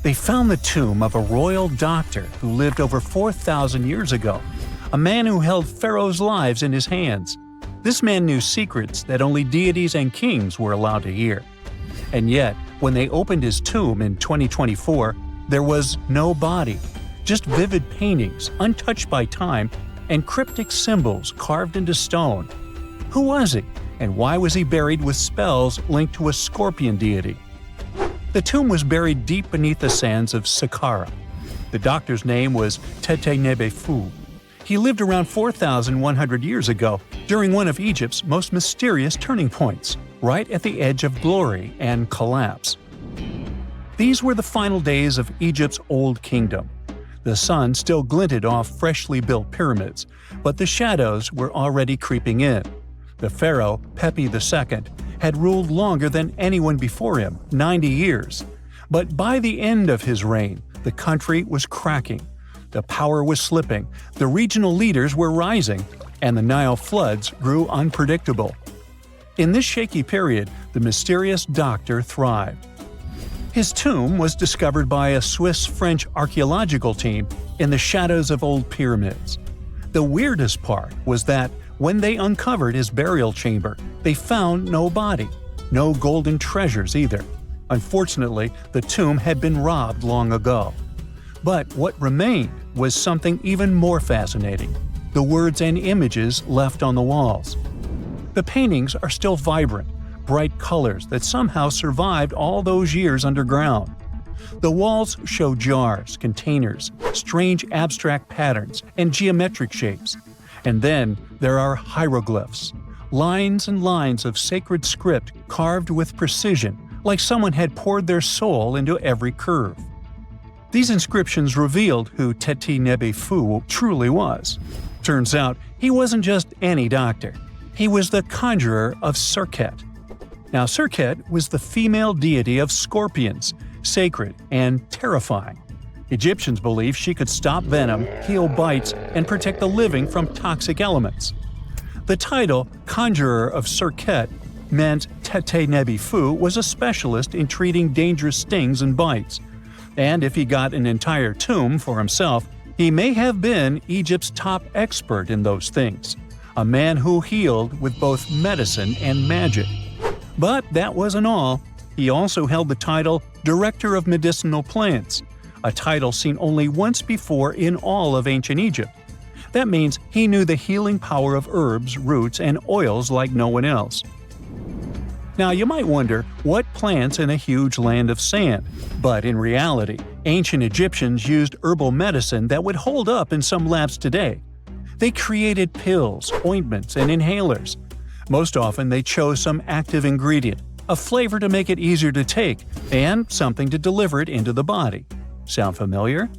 They found the tomb of a royal doctor who lived over 4,000 years ago, a man who held pharaohs' lives in his hands. This man knew secrets that only deities and kings were allowed to hear. And yet, when they opened his tomb in 2024, there was no body, just vivid paintings, untouched by time, and cryptic symbols carved into stone. Who was he, and why was he buried with spells linked to a scorpion deity? The tomb was buried deep beneath the sands of Saqqara. The doctor's name was Tete-Nebe-Fu. He lived around 4,100 years ago, during one of Egypt's most mysterious turning points, right at the edge of glory and collapse. These were the final days of Egypt's Old Kingdom. The sun still glinted off freshly built pyramids, but the shadows were already creeping in. The pharaoh, Pepi II, had ruled longer than anyone before him, 90 years. But by the end of his reign, the country was cracking. The power was slipping, the regional leaders were rising, and the Nile floods grew unpredictable. In this shaky period, the mysterious doctor thrived. His tomb was discovered by a Swiss-French archaeological team in the shadows of old pyramids. The weirdest part was that when they uncovered his burial chamber, they found no body, no golden treasures either. Unfortunately, the tomb had been robbed long ago. But what remained was something even more fascinating: the words and images left on the walls. The paintings are still vibrant, bright colors that somehow survived all those years underground. The walls show jars, containers, strange abstract patterns, and geometric shapes. And then there are hieroglyphs, lines and lines of sacred script carved with precision, like someone had poured their soul into every curve. These inscriptions revealed who Tete-Nebe-Fu truly was. Turns out, he wasn't just any doctor. He was the conjurer of Serket. Now, Serket was the female deity of scorpions, sacred and terrifying. Egyptians believed she could stop venom, heal bites, and protect the living from toxic elements. The title, Conjurer of Serket, meant Tete-Nebe-Fu was a specialist in treating dangerous stings and bites. And if he got an entire tomb for himself, he may have been Egypt's top expert in those things, a man who healed with both medicine and magic. But that wasn't all. He also held the title Director of Medicinal Plants, a title seen only once before in all of ancient Egypt. That means he knew the healing power of herbs, roots, and oils like no one else. Now, you might wonder, what plants in a huge land of sand? But in reality, ancient Egyptians used herbal medicine that would hold up in some labs today. They created pills, ointments, and inhalers. Most often they chose some active ingredient, a flavor to make it easier to take, and something to deliver it into the body. Sound familiar?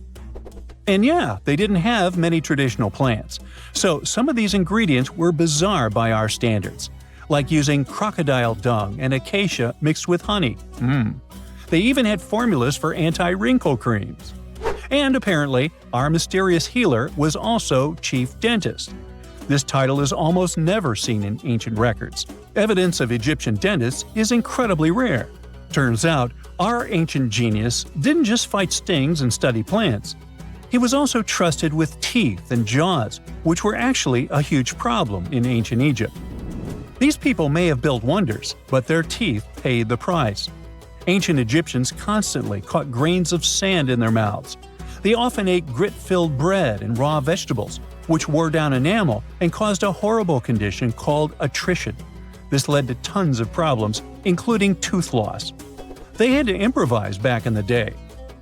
And yeah, they didn't have many traditional plants, so some of these ingredients were bizarre by our standards, like using crocodile dung and acacia mixed with honey. They even had formulas for anti-wrinkle creams. And apparently, our mysterious healer was also chief dentist. This title is almost never seen in ancient records. Evidence of Egyptian dentists is incredibly rare. Turns out, our ancient genius didn't just fight stings and study plants. He was also trusted with teeth and jaws, which were actually a huge problem in ancient Egypt. These people may have built wonders, but their teeth paid the price. Ancient Egyptians constantly caught grains of sand in their mouths. They often ate grit-filled bread and raw vegetables, which wore down enamel and caused a horrible condition called attrition. This led to tons of problems, including tooth loss. They had to improvise back in the day.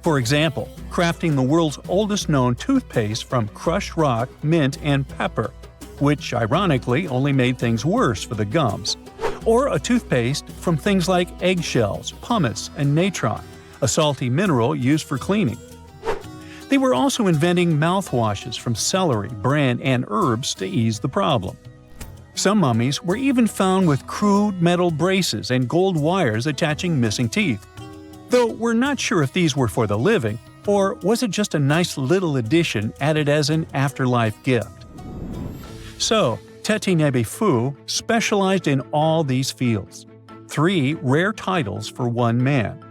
For example, crafting the world's oldest known toothpaste from crushed rock, mint, and pepper, which ironically only made things worse for the gums. Or a toothpaste from things like eggshells, pumice, and natron, a salty mineral used for cleaning. They were also inventing mouthwashes from celery, bran, and herbs to ease the problem. Some mummies were even found with crude metal braces and gold wires attaching missing teeth. Though we're not sure if these were for the living, or was it just a nice little addition added as an afterlife gift. So, Tete-Nebe-Fu specialized in all these fields. 3 rare titles for one man.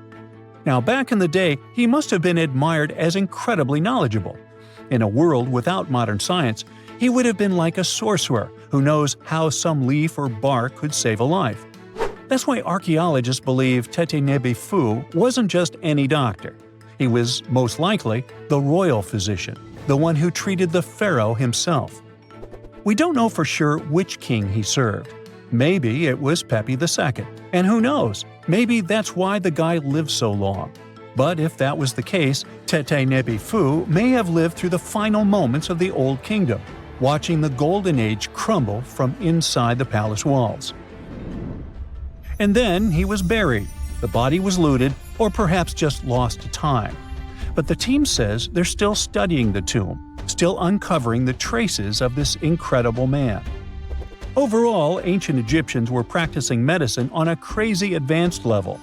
Now, back in the day, he must have been admired as incredibly knowledgeable. In a world without modern science, he would have been like a sorcerer who knows how some leaf or bark could save a life. That's why archaeologists believe Tete Nebefu wasn't just any doctor. He was, most likely, the royal physician, the one who treated the pharaoh himself. We don't know for sure which king he served. Maybe it was Pepi II, and who knows, maybe that's why the guy lived so long. But if that was the case, Tete Nebefu may have lived through the final moments of the Old Kingdom, watching the Golden Age crumble from inside the palace walls. And then he was buried. The body was looted, or perhaps just lost to time. But the team says they're still studying the tomb, still uncovering the traces of this incredible man. Overall, ancient Egyptians were practicing medicine on a crazy advanced level.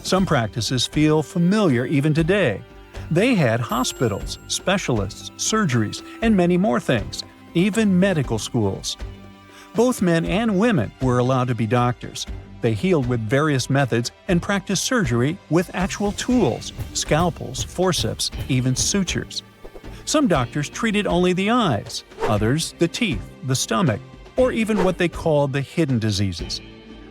Some practices feel familiar even today. They had hospitals, specialists, surgeries, and many more things, even medical schools. Both men and women were allowed to be doctors. They healed with various methods and practiced surgery with actual tools, scalpels, forceps, even sutures. Some doctors treated only the eyes, others the teeth, the stomach, or even what they called the hidden diseases.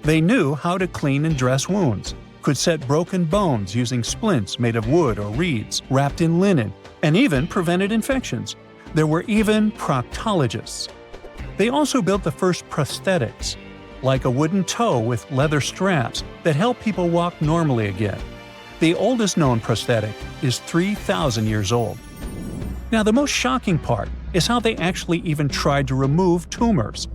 They knew how to clean and dress wounds, could set broken bones using splints made of wood or reeds wrapped in linen, and even prevented infections. There were even proctologists. They also built the first prosthetics, like a wooden toe with leather straps that help people walk normally again. The oldest known prosthetic is 3,000 years old. Now, the most shocking part is how they actually even tried to remove tumors.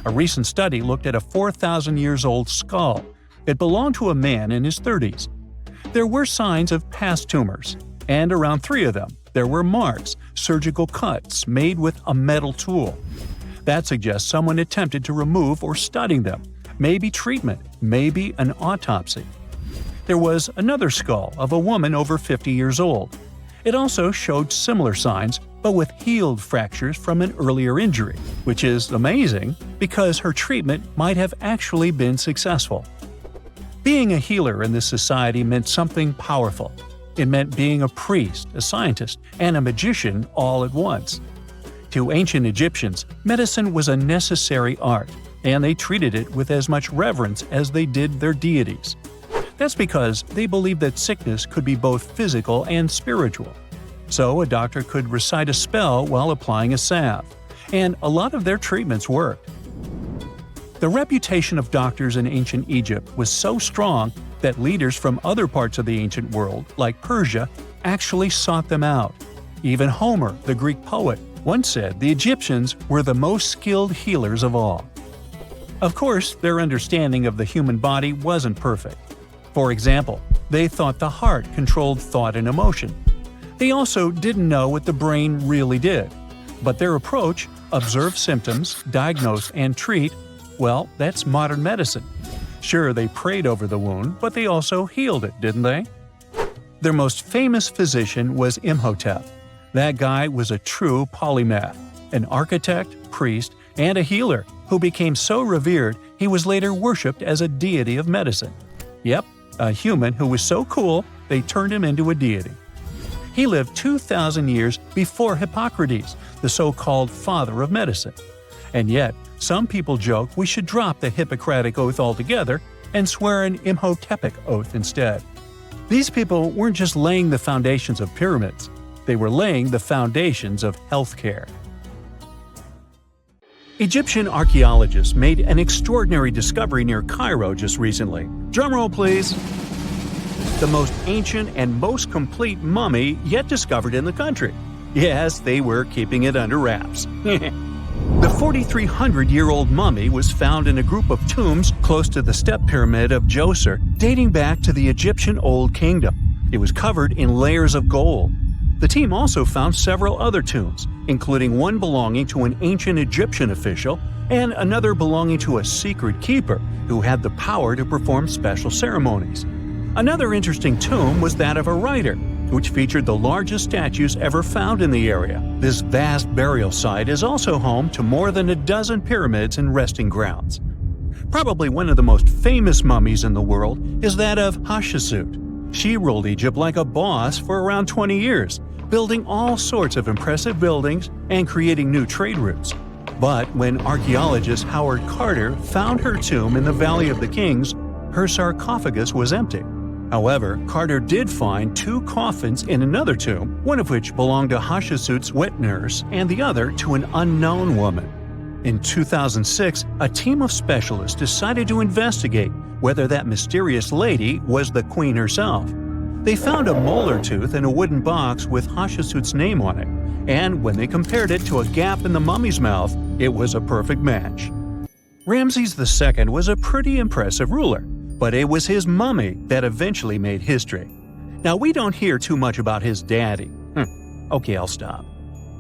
A recent study looked at a 4,000 years old skull. It belonged to a man in his 30s. There were signs of past tumors, and around 3 of them, there were marks, surgical cuts made with a metal tool. That suggests someone attempted to remove or study them, maybe treatment, maybe an autopsy. There was another skull of a woman over 50 years old. It also showed similar signs, but with healed fractures from an earlier injury, which is amazing because her treatment might have actually been successful. Being a healer in this society meant something powerful. It meant being a priest, a scientist, and a magician all at once. To ancient Egyptians, medicine was a necessary art, and they treated it with as much reverence as they did their deities. That's because they believed that sickness could be both physical and spiritual. So a doctor could recite a spell while applying a salve, and a lot of their treatments worked. The reputation of doctors in ancient Egypt was so strong that leaders from other parts of the ancient world, like Persia, actually sought them out. Even Homer, the Greek poet, once said the Egyptians were the most skilled healers of all. Of course, their understanding of the human body wasn't perfect. For example, they thought the heart controlled thought and emotion. They also didn't know what the brain really did. But their approach, observe symptoms, diagnose, and treat, well, that's modern medicine. Sure, they prayed over the wound, but they also healed it, didn't they? Their most famous physician was Imhotep. That guy was a true polymath, an architect, priest, and a healer who became so revered he was later worshipped as a deity of medicine. Yep, a human who was so cool they turned him into a deity. He lived 2,000 years before Hippocrates, the so-called father of medicine. And yet, some people joke we should drop the Hippocratic Oath altogether and swear an Imhotepic oath instead. These people weren't just laying the foundations of pyramids, they were laying the foundations of healthcare. Egyptian archaeologists made an extraordinary discovery near Cairo just recently. Drumroll please! The most ancient and most complete mummy yet discovered in the country. Yes, they were keeping it under wraps. The 4,300-year-old mummy was found in a group of tombs close to the Step Pyramid of Djoser, dating back to the Egyptian Old Kingdom. It was covered in layers of gold. The team also found several other tombs, including one belonging to an ancient Egyptian official and another belonging to a secret keeper who had the power to perform special ceremonies. Another interesting tomb was that of a writer, which featured the largest statues ever found in the area. This vast burial site is also home to more than a dozen pyramids and resting grounds. Probably one of the most famous mummies in the world is that of Hatshepsut. She ruled Egypt like a boss for around 20 years, building all sorts of impressive buildings and creating new trade routes. But when archaeologist Howard Carter found her tomb in the Valley of the Kings, her sarcophagus was empty. However, Carter did find 2 coffins in another tomb, one of which belonged to Hatshepsut's wet nurse and the other to an unknown woman. In 2006, a team of specialists decided to investigate whether that mysterious lady was the queen herself. They found a molar tooth in a wooden box with Hatshepsut's name on it, and when they compared it to a gap in the mummy's mouth, it was a perfect match. Ramses II was a pretty impressive ruler, but it was his mummy that eventually made history. Now, we don't hear too much about his daddy. Okay, I'll stop.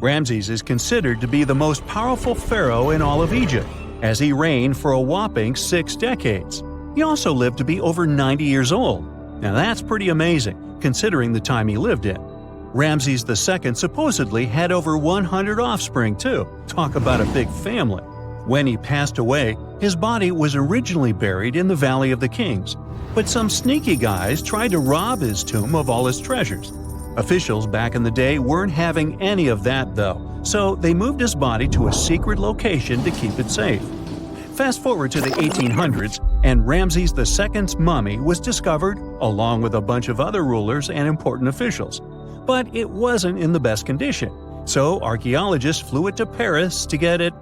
Ramses is considered to be the most powerful pharaoh in all of Egypt, as he reigned for a whopping 6 decades. He also lived to be over 90 years old. Now that's pretty amazing, considering the time he lived in. Ramses II supposedly had over 100 offspring too. Talk about a big family. When he passed away, his body was originally buried in the Valley of the Kings, but some sneaky guys tried to rob his tomb of all his treasures. Officials back in the day weren't having any of that though, so they moved his body to a secret location to keep it safe. Fast forward to the 1800s, and Ramses II's mummy was discovered along with a bunch of other rulers and important officials. But it wasn't in the best condition, so archaeologists flew it to Paris to get it,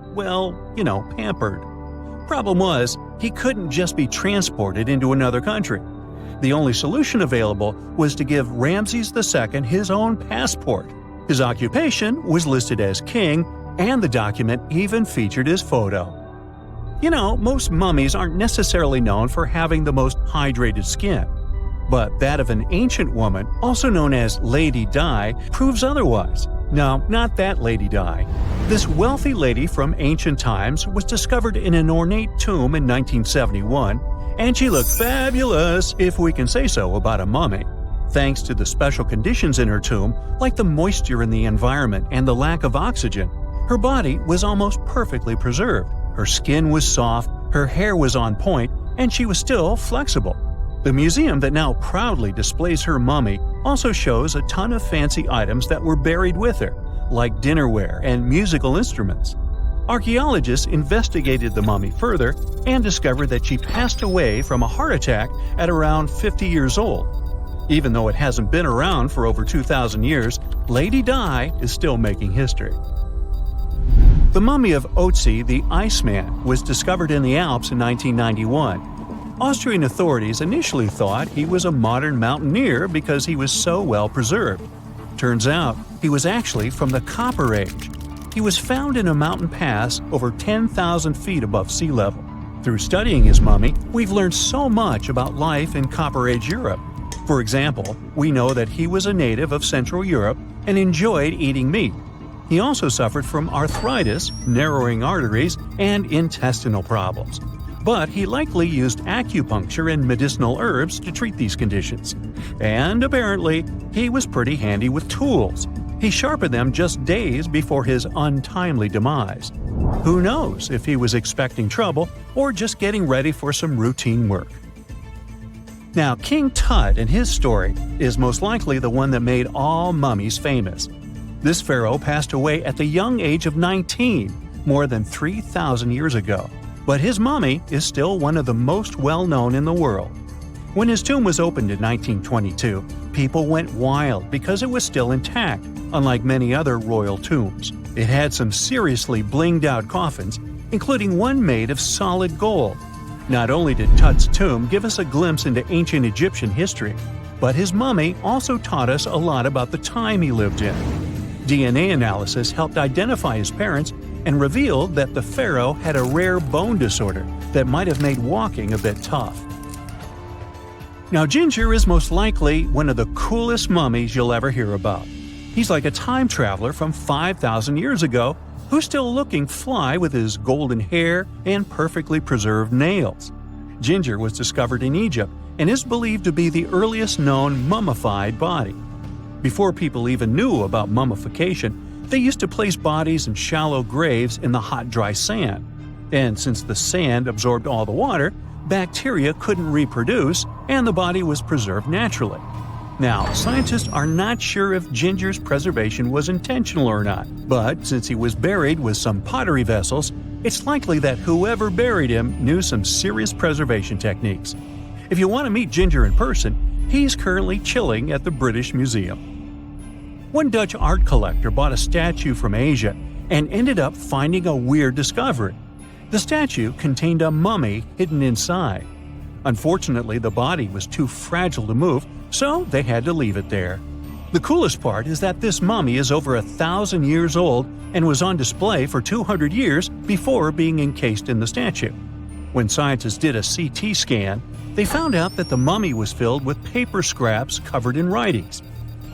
pampered. Problem was, he couldn't just be transported into another country. The only solution available was to give Ramses II his own passport. His occupation was listed as king, and the document even featured his photo. Most mummies aren't necessarily known for having the most hydrated skin. But that of an ancient woman, also known as Lady Di, proves otherwise. No, not that Lady Di. This wealthy lady from ancient times was discovered in an ornate tomb in 1971, and she looked fabulous, if we can say so about a mummy. Thanks to the special conditions in her tomb, like the moisture in the environment and the lack of oxygen, her body was almost perfectly preserved. Her skin was soft, her hair was on point, and she was still flexible. The museum that now proudly displays her mummy also shows a ton of fancy items that were buried with her, like dinnerware and musical instruments. Archaeologists investigated the mummy further and discovered that she passed away from a heart attack at around 50 years old. Even though it hasn't been around for over 2,000 years, Lady Di is still making history. The mummy of Otzi the Iceman was discovered in the Alps in 1991. Austrian authorities initially thought he was a modern mountaineer because he was so well preserved. Turns out, he was actually from the Copper Age. He was found in a mountain pass over 10,000 feet above sea level. Through studying his mummy, we've learned so much about life in Copper Age Europe. For example, we know that he was a native of Central Europe and enjoyed eating meat. He also suffered from arthritis, narrowing arteries, and intestinal problems. But he likely used acupuncture and medicinal herbs to treat these conditions. And apparently, he was pretty handy with tools. He sharpened them just days before his untimely demise. Who knows if he was expecting trouble or just getting ready for some routine work. Now, King Tut and his story is most likely the one that made all mummies famous. This pharaoh passed away at the young age of 19, more than 3,000 years ago. But his mummy is still one of the most well-known in the world. When his tomb was opened in 1922, people went wild because it was still intact, unlike many other royal tombs. It had some seriously blinged-out coffins, including one made of solid gold. Not only did Tut's tomb give us a glimpse into ancient Egyptian history, but his mummy also taught us a lot about the time he lived in. DNA analysis helped identify his parents and revealed that the pharaoh had a rare bone disorder that might have made walking a bit tough. Now, Ginger is most likely one of the coolest mummies you'll ever hear about. He's like a time traveler from 5,000 years ago who's still looking fly with his golden hair and perfectly preserved nails. Ginger was discovered in Egypt and is believed to be the earliest known mummified body. Before people even knew about mummification, they used to place bodies in shallow graves in the hot, dry sand. And since the sand absorbed all the water, bacteria couldn't reproduce and the body was preserved naturally. Now, scientists are not sure if Ginger's preservation was intentional or not, but since he was buried with some pottery vessels, it's likely that whoever buried him knew some serious preservation techniques. If you want to meet Ginger in person, he's currently chilling at the British Museum. One Dutch art collector bought a statue from Asia and ended up finding a weird discovery. The statue contained a mummy hidden inside. Unfortunately, the body was too fragile to move, so they had to leave it there. The coolest part is that this mummy is over 1,000 years old and was on display for 200 years before being encased in the statue. When scientists did a CT scan, they found out that the mummy was filled with paper scraps covered in writings.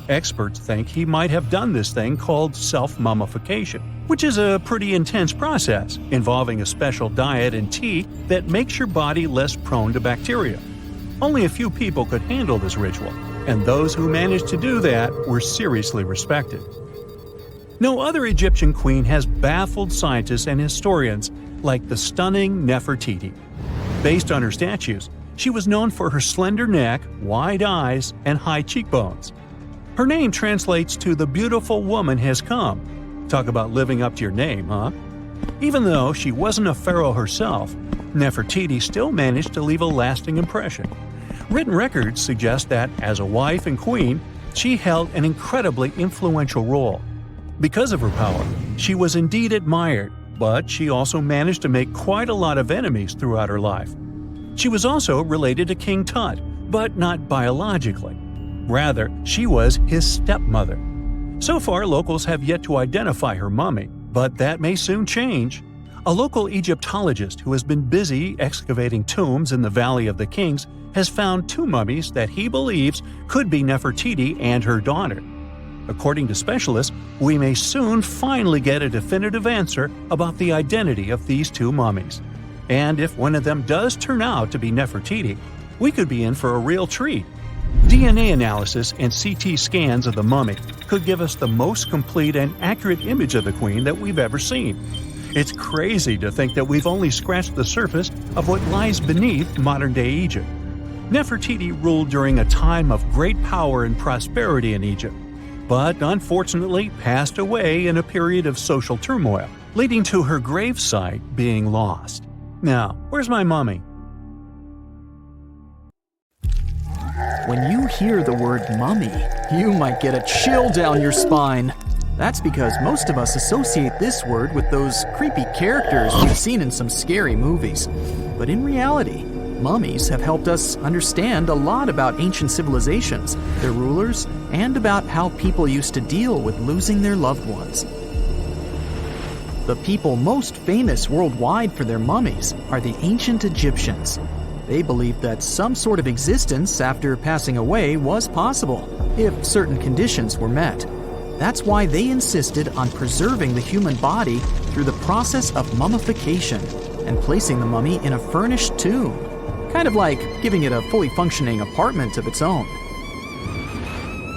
Experts think he might have done this thing called self-mummification, which is a pretty intense process involving a special diet and tea that makes your body less prone to bacteria. Only a few people could handle this ritual, and those who managed to do that were seriously respected. No other Egyptian queen has baffled scientists and historians like the stunning Nefertiti. Based on her statues, she was known for her slender neck, wide eyes, and high cheekbones. Her name translates to "the beautiful woman has come." Talk about living up to your name, huh? Even though she wasn't a pharaoh herself, Nefertiti still managed to leave a lasting impression. Written records suggest that, as a wife and queen, she held an incredibly influential role. Because of her power, she was indeed admired, but she also managed to make quite a lot of enemies throughout her life. She was also related to King Tut, but not biologically. Rather, she was his stepmother. So far, locals have yet to identify her mummy, but that may soon change. A local Egyptologist who has been busy excavating tombs in the Valley of the Kings has found 2 mummies that he believes could be Nefertiti and her daughter. According to specialists, we may soon finally get a definitive answer about the identity of these 2 mummies. And if one of them does turn out to be Nefertiti, we could be in for a real treat. DNA analysis and CT scans of the mummy could give us the most complete and accurate image of the queen that we've ever seen. It's crazy to think that we've only scratched the surface of what lies beneath modern-day Egypt. Nefertiti ruled during a time of great power and prosperity in Egypt, but unfortunately passed away in a period of social turmoil, leading to her gravesite being lost. Now, where's my mummy? When you hear the word mummy, you might get a chill down your spine. That's because most of us associate this word with those creepy characters we've seen in some scary movies. But in reality, mummies have helped us understand a lot about ancient civilizations, their rulers, and about how people used to deal with losing their loved ones. The people most famous worldwide for their mummies are the ancient Egyptians. They believed that some sort of existence after passing away was possible, if certain conditions were met. That's why they insisted on preserving the human body through the process of mummification and placing the mummy in a furnished tomb, kind of like giving it a fully functioning apartment of its own.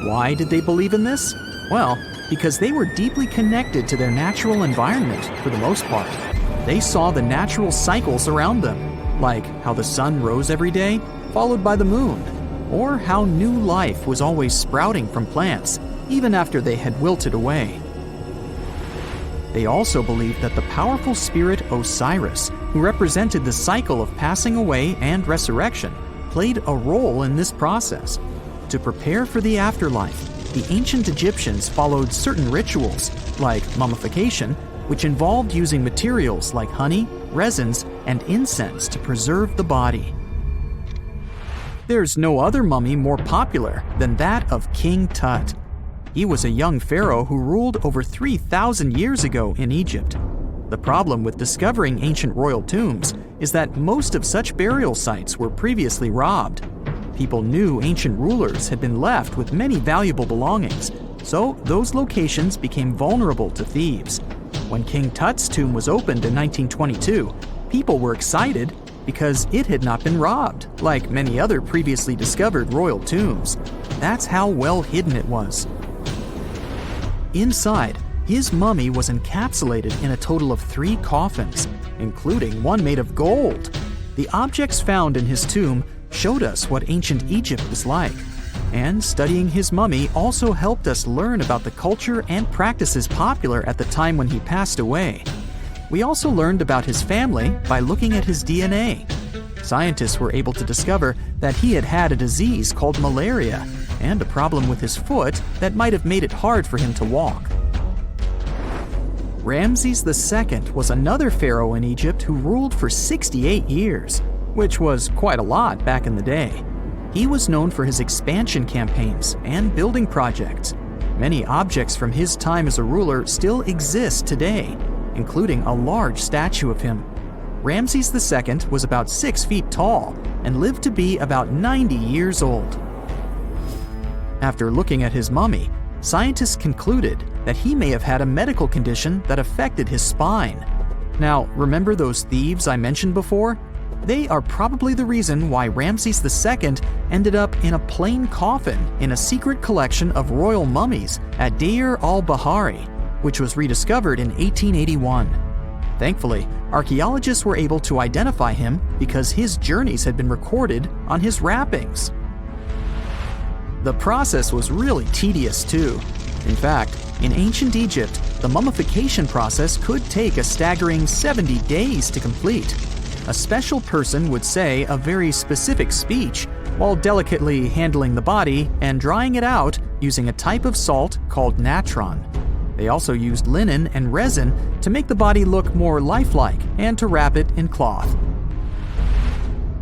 Why did they believe in this? Well, because they were deeply connected to their natural environment for the most part. They saw the natural cycles around them, like how the sun rose every day, followed by the moon, or how new life was always sprouting from plants, even after they had wilted away. They also believed that the powerful spirit Osiris, who represented the cycle of passing away and resurrection, played a role in this process. To prepare for the afterlife, the ancient Egyptians followed certain rituals, like mummification, which involved using materials like honey, resins, and incense to preserve the body. There's no other mummy more popular than that of King Tut. He was a young pharaoh who ruled over 3,000 years ago in Egypt. The problem with discovering ancient royal tombs is that most of such burial sites were previously robbed. People knew ancient rulers had been left with many valuable belongings, so those locations became vulnerable to thieves. When King Tut's tomb was opened in 1922, people were excited because it had not been robbed, like many other previously discovered royal tombs. That's how well hidden it was. Inside, his mummy was encapsulated in a total of 3 coffins, including one made of gold. The objects found in his tomb showed us what ancient Egypt was like. And studying his mummy also helped us learn about the culture and practices popular at the time when he passed away. We also learned about his family by looking at his DNA. Scientists were able to discover that he had had a disease called malaria and a problem with his foot that might have made it hard for him to walk. Ramses II was another pharaoh in Egypt who ruled for 68 years, which was quite a lot back in the day. He was known for his expansion campaigns and building projects. Many objects from his time as a ruler still exist today, including a large statue of him. Ramses II was about 6 feet tall and lived to be about 90 years old. After looking at his mummy, scientists concluded that he may have had a medical condition that affected his spine. Now, remember those thieves I mentioned before? They are probably the reason why Ramses II ended up in a plain coffin in a secret collection of royal mummies at Deir al-Bahari, which was rediscovered in 1881. Thankfully, archaeologists were able to identify him because his journeys had been recorded on his wrappings. The process was really tedious too. In fact, in ancient Egypt, the mummification process could take a staggering 70 days to complete. A special person would say a very specific speech while delicately handling the body and drying it out using a type of salt called natron. They also used linen and resin to make the body look more lifelike and to wrap it in cloth.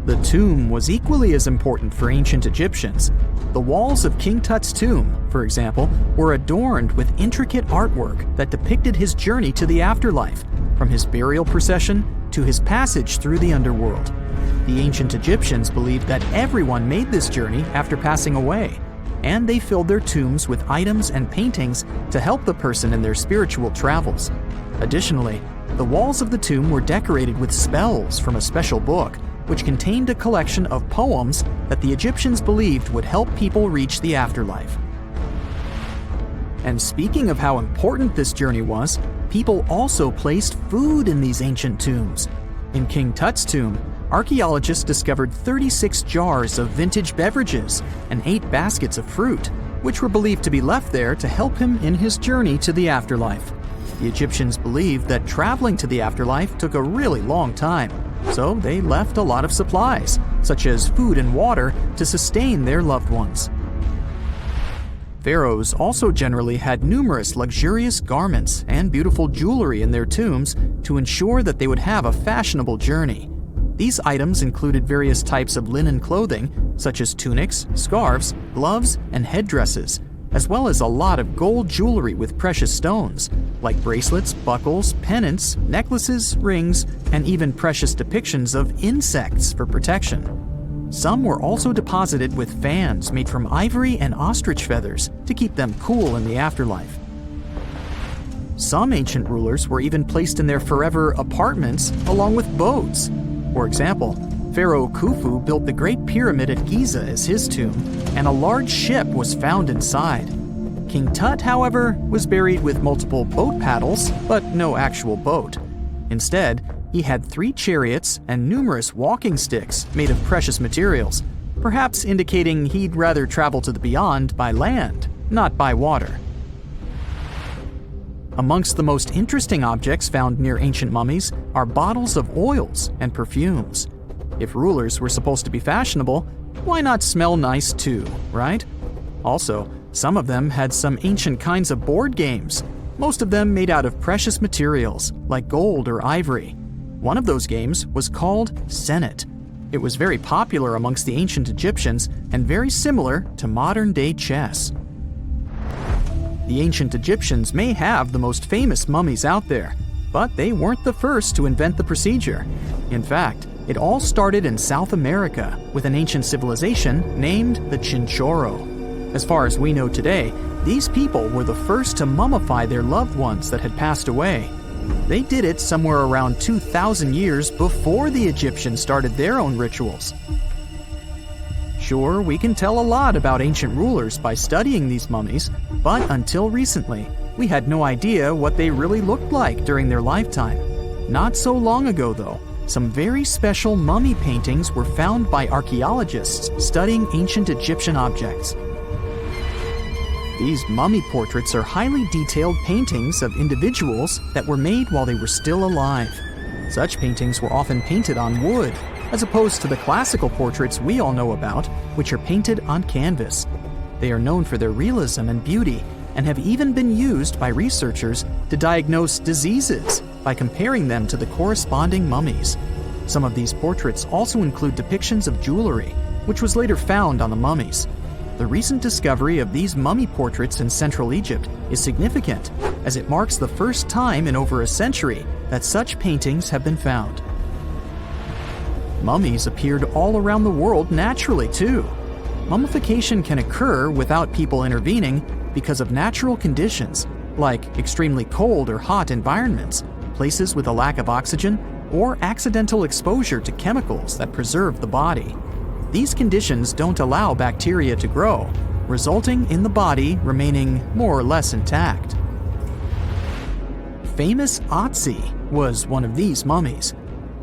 The tomb was equally as important for ancient Egyptians. The walls of King Tut's tomb, for example, were adorned with intricate artwork that depicted his journey to the afterlife, from his burial procession to his passage through the underworld. The ancient Egyptians believed that everyone made this journey after passing away, and they filled their tombs with items and paintings to help the person in their spiritual travels. Additionally, the walls of the tomb were decorated with spells from a special book, which contained a collection of poems that the Egyptians believed would help people reach the afterlife. And speaking of how important this journey was, people also placed food in these ancient tombs. In King Tut's tomb, archaeologists discovered 36 jars of vintage beverages and 8 baskets of fruit, which were believed to be left there to help him in his journey to the afterlife. The Egyptians believed that traveling to the afterlife took a really long time, so they left a lot of supplies, such as food and water, to sustain their loved ones. Pharaohs also generally had numerous luxurious garments and beautiful jewelry in their tombs to ensure that they would have a fashionable journey. These items included various types of linen clothing, such as tunics, scarves, gloves, and headdresses, as well as a lot of gold jewelry with precious stones, like bracelets, buckles, pendants, necklaces, rings, and even precious depictions of insects for protection. Some were also deposited with fans made from ivory and ostrich feathers to keep them cool in the afterlife. Some ancient rulers were even placed in their forever apartments along with boats. For example, Pharaoh Khufu built the Great Pyramid at Giza as his tomb, and a large ship was found inside. King Tut, however, was buried with multiple boat paddles, but no actual boat. Instead, he had 3 chariots and numerous walking sticks made of precious materials, perhaps indicating he'd rather travel to the beyond by land, not by water. Amongst the most interesting objects found near ancient mummies are bottles of oils and perfumes. If rulers were supposed to be fashionable, why not smell nice too, right? Also, some of them had some ancient kinds of board games, most of them made out of precious materials like gold or ivory. One of those games was called Senet. It was very popular amongst the ancient Egyptians and very similar to modern-day chess. The ancient Egyptians may have the most famous mummies out there, but they weren't the first to invent the procedure. In fact, it all started in South America with an ancient civilization named the Chinchorro. As far as we know today, these people were the first to mummify their loved ones that had passed away. They did it somewhere around 2,000 years before the Egyptians started their own rituals. Sure, we can tell a lot about ancient rulers by studying these mummies, but until recently, we had no idea what they really looked like during their lifetime. Not so long ago, though, some very special mummy paintings were found by archaeologists studying ancient Egyptian objects. These mummy portraits are highly detailed paintings of individuals that were made while they were still alive. Such paintings were often painted on wood, as opposed to the classical portraits we all know about, which are painted on canvas. They are known for their realism and beauty, and have even been used by researchers to diagnose diseases by comparing them to the corresponding mummies. Some of these portraits also include depictions of jewelry, which was later found on the mummies. The recent discovery of these mummy portraits in Central Egypt is significant, as it marks the first time in over a century that such paintings have been found. Mummies appeared all around the world naturally, too. Mummification can occur without people intervening because of natural conditions, like extremely cold or hot environments, places with a lack of oxygen, or accidental exposure to chemicals that preserve the body. These conditions don't allow bacteria to grow, resulting in the body remaining more or less intact. Famous Otzi was one of these mummies.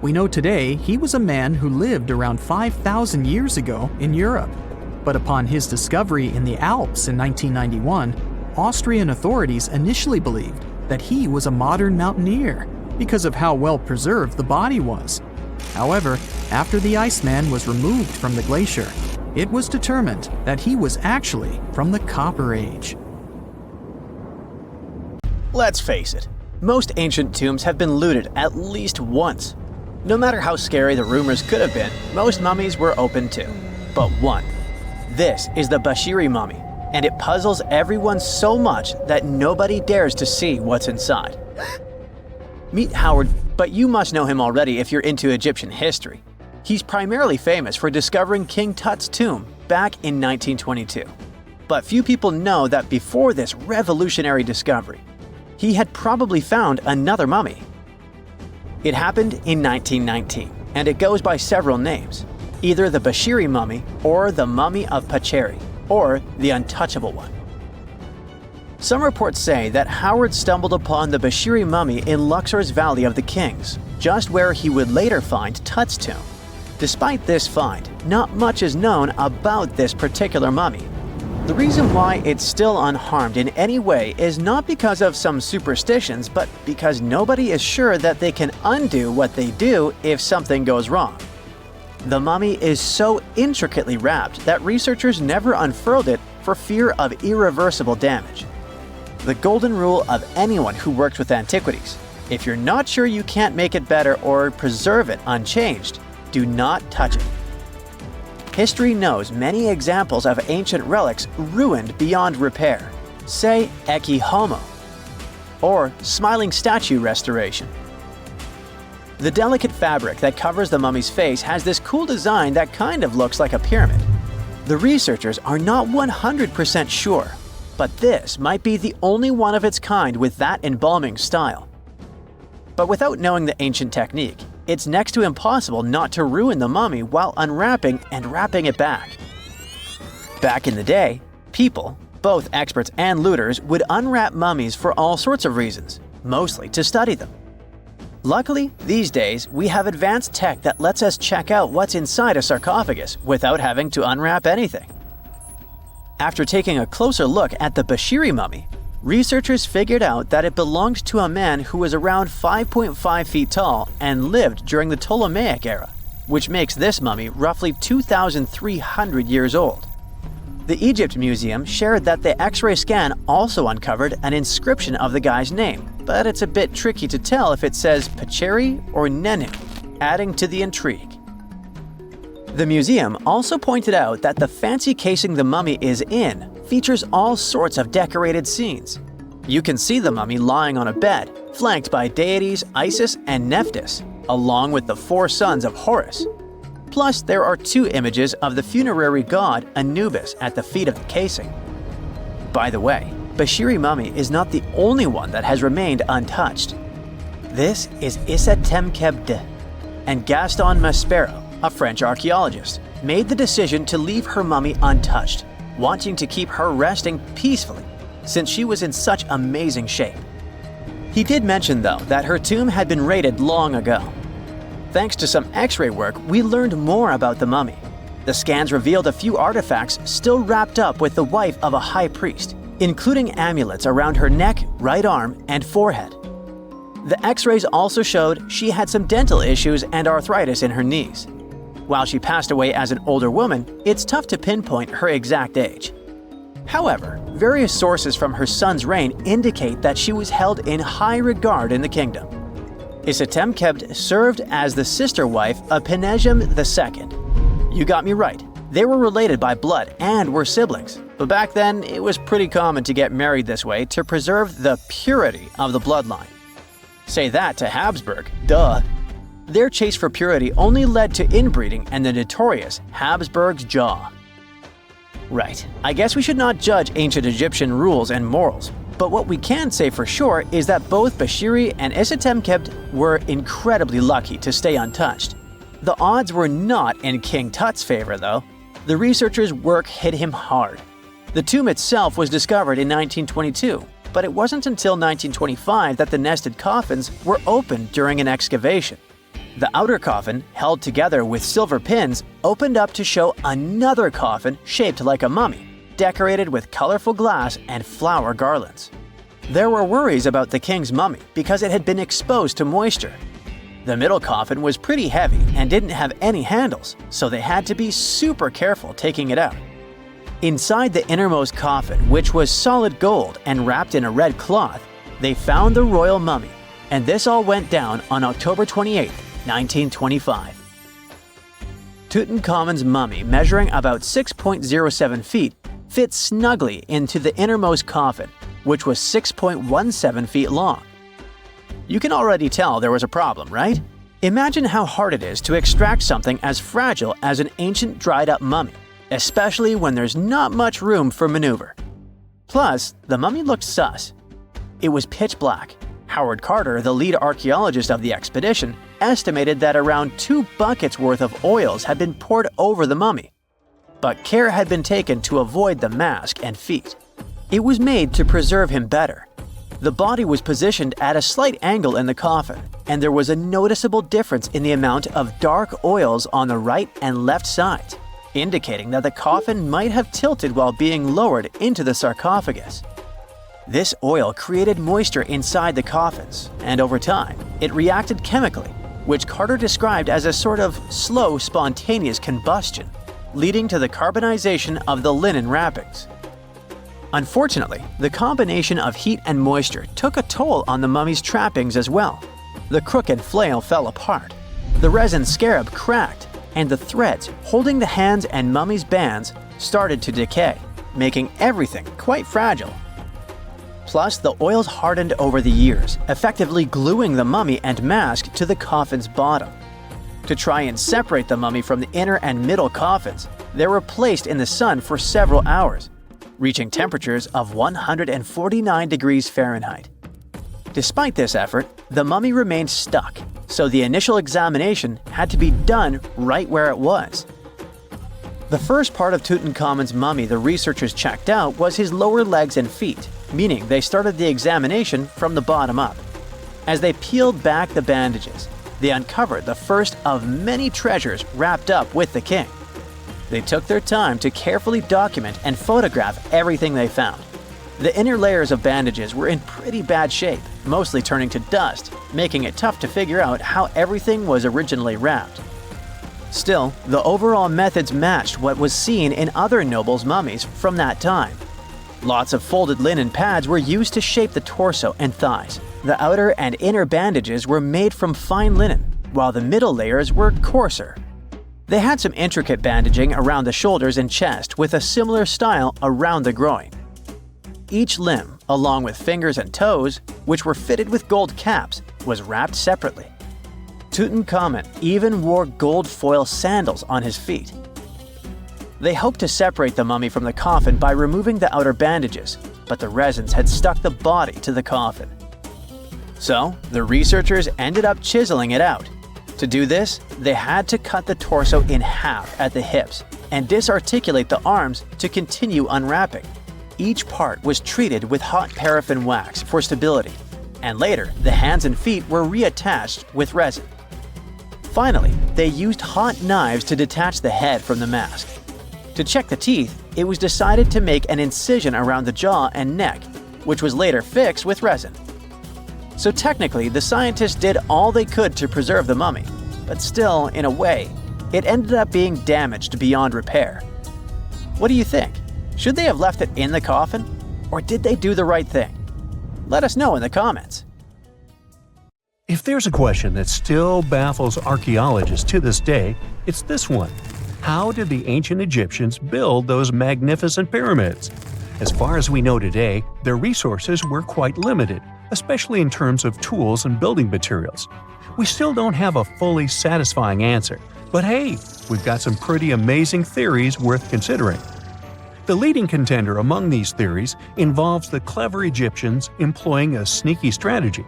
We know today he was a man who lived around 5,000 years ago in Europe. But upon his discovery in the Alps in 1991, Austrian authorities initially believed that he was a modern mountaineer because of how well preserved the body was. However, after the Iceman was removed from the glacier, it was determined that he was actually from the Copper Age. Let's face it, most ancient tombs have been looted at least once. No matter how scary the rumors could have been, most mummies were open to. But one. This is the Bashiri mummy, and it puzzles everyone so much that nobody dares to see what's inside. Meet Howard, but you must know him already if you're into Egyptian history. He's primarily famous for discovering King Tut's tomb back in 1922. But few people know that before this revolutionary discovery, he had probably found another mummy. It happened in 1919, and it goes by several names. Either the Bashiri mummy, or the mummy of Pacheri, or the untouchable one. Some reports say that Howard stumbled upon the Bashiri mummy in Luxor's Valley of the Kings, just where he would later find Tut's tomb. Despite this find, not much is known about this particular mummy. The reason why it's still unharmed in any way is not because of some superstitions, but because nobody is sure that they can undo what they do if something goes wrong. The mummy is so intricately wrapped that researchers never unfurled it for fear of irreversible damage. The golden rule of anyone who works with antiquities: if you're not sure you can't make it better or preserve it unchanged, do not touch it. History knows many examples of ancient relics ruined beyond repair, say Ecce Homo, or smiling statue restoration. The delicate fabric that covers the mummy's face has this cool design that kind of looks like a pyramid. The researchers are not 100% sure, but this might be the only one of its kind with that embalming style. But without knowing the ancient technique, it's next to impossible not to ruin the mummy while unwrapping and wrapping it back. Back in the day, people, both experts and looters, would unwrap mummies for all sorts of reasons, mostly to study them. Luckily, these days, we have advanced tech that lets us check out what's inside a sarcophagus without having to unwrap anything. After taking a closer look at the Bashiri mummy, researchers figured out that it belonged to a man who was around 5.5 feet tall and lived during the Ptolemaic era, which makes this mummy roughly 2,300 years old. The Egypt Museum shared that the X-ray scan also uncovered an inscription of the guy's name, but it's a bit tricky to tell if it says Pacheri or Nenu, adding to the intrigue. The museum also pointed out that the fancy casing the mummy is in features all sorts of decorated scenes. You can see the mummy lying on a bed, flanked by deities Isis and Nephthys, along with the 4 sons of Horus. Plus, there are 2 images of the funerary god Anubis at the feet of the casing. By the way, Bashiri mummy is not the only one that has remained untouched. This is Issa Temkebde, and Gaston Maspero, a French archaeologist, made the decision to leave her mummy untouched, wanting to keep her resting peacefully since she was in such amazing shape. He did mention, though, that her tomb had been raided long ago. Thanks to some X-ray work, we learned more about the mummy. The scans revealed a few artifacts still wrapped up with the wife of a high priest, including amulets around her neck, right arm, and forehead. The X-rays also showed she had some dental issues and arthritis in her knees. While she passed away as an older woman, it's tough to pinpoint her exact age. However, various sources from her son's reign indicate that she was held in high regard in the kingdom. Isitemkebd served as the sister wife of Penejam II. You got me right, they were related by blood and were siblings, but back then it was pretty common to get married this way to preserve the purity of the bloodline. Say that to Habsburg, duh. Their chase for purity only led to inbreeding and the notorious Habsburg's jaw. Right, I guess we should not judge ancient Egyptian rules and morals, but what we can say for sure is that both Bashiri and Isitemkebd were incredibly lucky to stay untouched. The odds were not in King Tut's favor, though. The researchers' work hit him hard. The tomb itself was discovered in 1922, but it wasn't until 1925 that the nested coffins were opened during an excavation. The outer coffin, held together with silver pins, opened up to show another coffin shaped like a mummy, decorated with colorful glass and flower garlands. There were worries about the king's mummy because it had been exposed to moisture. The middle coffin was pretty heavy and didn't have any handles, so they had to be super careful taking it out. Inside the innermost coffin, which was solid gold and wrapped in a red cloth, they found the royal mummy, and this all went down on October 28, 1925. Tutankhamun's mummy, measuring about 6.07 feet, fit snugly into the innermost coffin, which was 6.17 feet long. You can already tell there was a problem, right? Imagine how hard it is to extract something as fragile as an ancient dried-up mummy, especially when there's not much room for maneuver. Plus, the mummy looked sus. It was pitch black. Howard Carter, the lead archaeologist of the expedition, estimated that around 2 buckets worth of oils had been poured over the mummy. But care had been taken to avoid the mask and feet. It was made to preserve him better. The body was positioned at a slight angle in the coffin, and there was a noticeable difference in the amount of dark oils on the right and left sides, indicating that the coffin might have tilted while being lowered into the sarcophagus. This oil created moisture inside the coffins, and over time, it reacted chemically, which Carter described as a sort of slow, spontaneous combustion, leading to the carbonization of the linen wrappings. Unfortunately, the combination of heat and moisture took a toll on the mummy's trappings as well. The crooked flail fell apart, the resin scarab cracked, and the threads holding the hands and mummy's bands started to decay, making everything quite fragile. Plus, the oils hardened over the years, effectively gluing the mummy and mask to the coffin's bottom. To try and separate the mummy from the inner and middle coffins, they were placed in the sun for several hours, reaching temperatures of 149 degrees Fahrenheit. Despite this effort, the mummy remained stuck, so the initial examination had to be done right where it was. The first part of Tutankhamun's mummy the researchers checked out was his lower legs and feet, meaning they started the examination from the bottom up. As they peeled back the bandages, they uncovered the first of many treasures wrapped up with the king. They took their time to carefully document and photograph everything they found. The inner layers of bandages were in pretty bad shape, mostly turning to dust, making it tough to figure out how everything was originally wrapped. Still, the overall methods matched what was seen in other nobles' mummies from that time. Lots of folded linen pads were used to shape the torso and thighs. The outer and inner bandages were made from fine linen, while the middle layers were coarser. They had some intricate bandaging around the shoulders and chest with a similar style around the groin. Each limb, along with fingers and toes, which were fitted with gold caps, was wrapped separately. Tutankhamun even wore gold foil sandals on his feet. They hoped to separate the mummy from the coffin by removing the outer bandages, but the resins had stuck the body to the coffin. So, the researchers ended up chiseling it out. To do this, they had to cut the torso in half at the hips and disarticulate the arms to continue unwrapping. Each part was treated with hot paraffin wax for stability, and later the hands and feet were reattached with resin. Finally, they used hot knives to detach the head from the mask. To check the teeth, it was decided to make an incision around the jaw and neck, which was later fixed with resin. So technically, the scientists did all they could to preserve the mummy, but still, in a way, it ended up being damaged beyond repair. What do you think? Should they have left it in the coffin? Or did they do the right thing? Let us know in the comments. If there's a question that still baffles archaeologists to this day, it's this one. How did the ancient Egyptians build those magnificent pyramids? As far as we know today, their resources were quite limited, especially in terms of tools and building materials. We still don't have a fully satisfying answer, but hey, we've got some pretty amazing theories worth considering. The leading contender among these theories involves the clever Egyptians employing a sneaky strategy.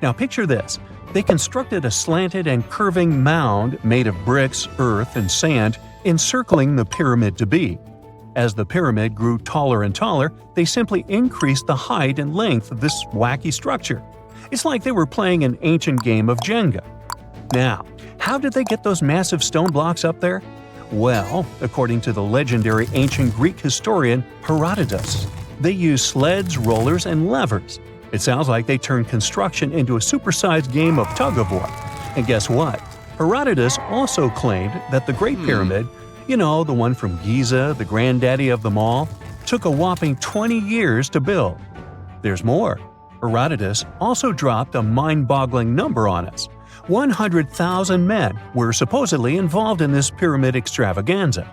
Now picture this. They constructed a slanted and curving mound made of bricks, earth, and sand encircling the pyramid to be. As the pyramid grew taller and taller, they simply increased the height and length of this wacky structure. It's like they were playing an ancient game of Jenga. Now, how did they get those massive stone blocks up there? Well, according to the legendary ancient Greek historian Herodotus, they used sleds, rollers, and levers. It sounds like they turned construction into a supersized game of tug-of-war. And guess what? Herodotus also claimed that the Great Pyramid, the one from Giza, the granddaddy of them all, took a whopping 20 years to build. There's more. Herodotus also dropped a mind-boggling number on us. 100,000 men were supposedly involved in this pyramid extravaganza.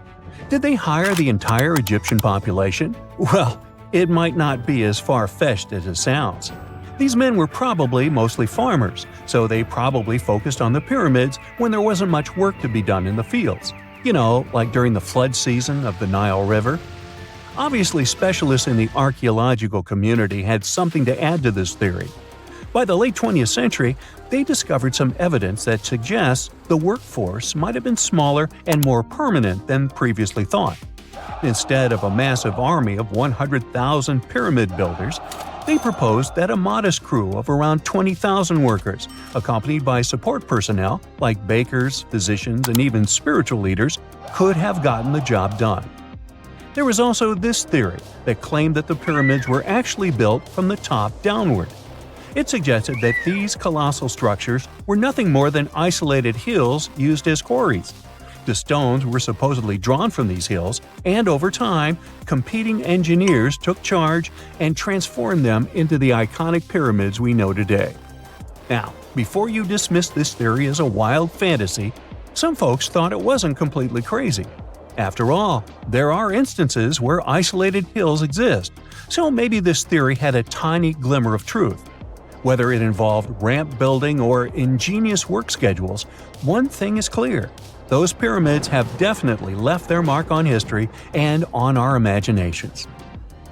Did they hire the entire Egyptian population? Well, it might not be as far-fetched as it sounds. These men were probably mostly farmers, so they probably focused on the pyramids when there wasn't much work to be done in the fields. Like during the flood season of the Nile River. Obviously, specialists in the archaeological community had something to add to this theory. By the late 20th century, they discovered some evidence that suggests the workforce might have been smaller and more permanent than previously thought. Instead of a massive army of 100,000 pyramid builders, they proposed that a modest crew of around 20,000 workers, accompanied by support personnel like bakers, physicians, and even spiritual leaders, could have gotten the job done. There was also this theory that claimed that the pyramids were actually built from the top downward. It suggested that these colossal structures were nothing more than isolated hills used as quarries. The stones were supposedly drawn from these hills, and over time, competing engineers took charge and transformed them into the iconic pyramids we know today. Now, before you dismiss this theory as a wild fantasy, some folks thought it wasn't completely crazy. After all, there are instances where isolated hills exist, so maybe this theory had a tiny glimmer of truth. Whether it involved ramp building or ingenious work schedules, one thing is clear. Those pyramids have definitely left their mark on history and on our imaginations.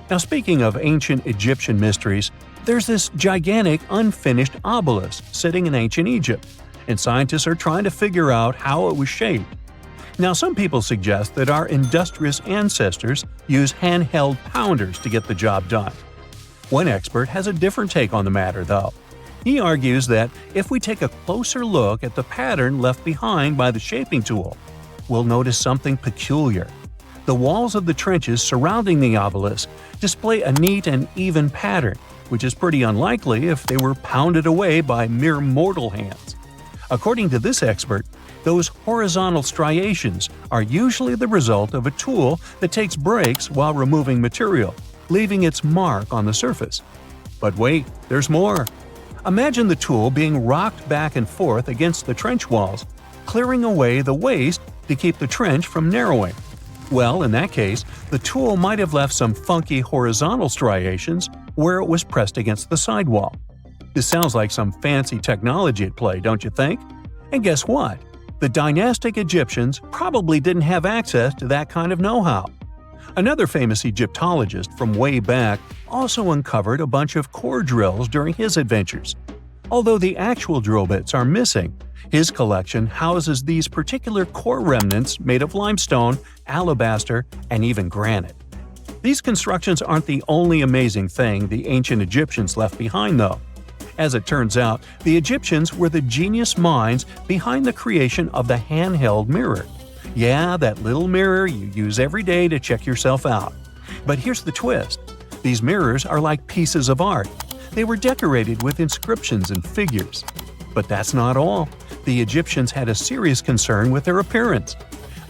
Now, speaking of ancient Egyptian mysteries, there's this gigantic unfinished obelisk sitting in ancient Egypt, and scientists are trying to figure out how it was shaped. Now, some people suggest that our industrious ancestors used handheld pounders to get the job done. One expert has a different take on the matter, though. He argues that if we take a closer look at the pattern left behind by the shaping tool, we'll notice something peculiar. The walls of the trenches surrounding the obelisk display a neat and even pattern, which is pretty unlikely if they were pounded away by mere mortal hands. According to this expert, those horizontal striations are usually the result of a tool that takes breaks while removing material, leaving its mark on the surface. But wait, there's more. Imagine the tool being rocked back and forth against the trench walls, clearing away the waste to keep the trench from narrowing. Well, in that case, the tool might have left some funky horizontal striations where it was pressed against the sidewall. This sounds like some fancy technology at play, don't you think? And guess what? The dynastic Egyptians probably didn't have access to that kind of know-how. Another famous Egyptologist from way back also uncovered a bunch of core drills during his adventures. Although the actual drill bits are missing, his collection houses these particular core remnants made of limestone, alabaster, and even granite. These constructions aren't the only amazing thing the ancient Egyptians left behind, though. As it turns out, the Egyptians were the genius minds behind the creation of the handheld mirror. Yeah, that little mirror you use every day to check yourself out. But here's the twist. These mirrors are like pieces of art. They were decorated with inscriptions and figures. But that's not all. The Egyptians had a serious concern with their appearance.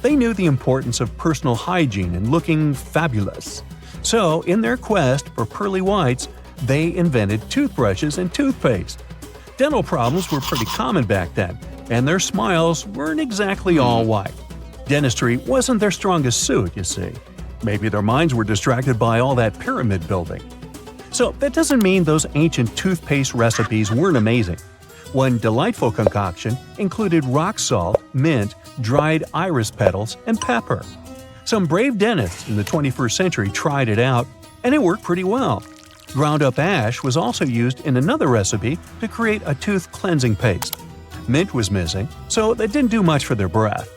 They knew the importance of personal hygiene and looking fabulous. So, in their quest for pearly whites, they invented toothbrushes and toothpaste. Dental problems were pretty common back then, and their smiles weren't exactly all white. Dentistry wasn't their strongest suit, you see. Maybe their minds were distracted by all that pyramid building. So that doesn't mean those ancient toothpaste recipes weren't amazing. One delightful concoction included rock salt, mint, dried iris petals, and pepper. Some brave dentists in the 21st century tried it out, and it worked pretty well. Ground-up ash was also used in another recipe to create a tooth cleansing paste. Mint was missing, so that didn't do much for their breath.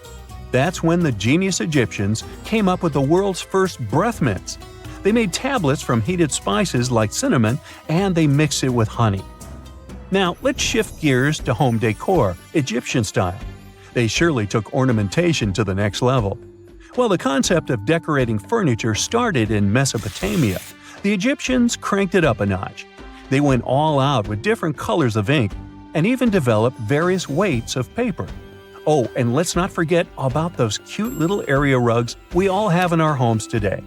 That's when the genius Egyptians came up with the world's first breath mints. They made tablets from heated spices like cinnamon, and they mixed it with honey. Now, let's shift gears to home decor, Egyptian style. They surely took ornamentation to the next level. While the concept of decorating furniture started in Mesopotamia, the Egyptians cranked it up a notch. They went all out with different colors of ink and even developed various weights of paper. Oh, and let's not forget about those cute little area rugs we all have in our homes today.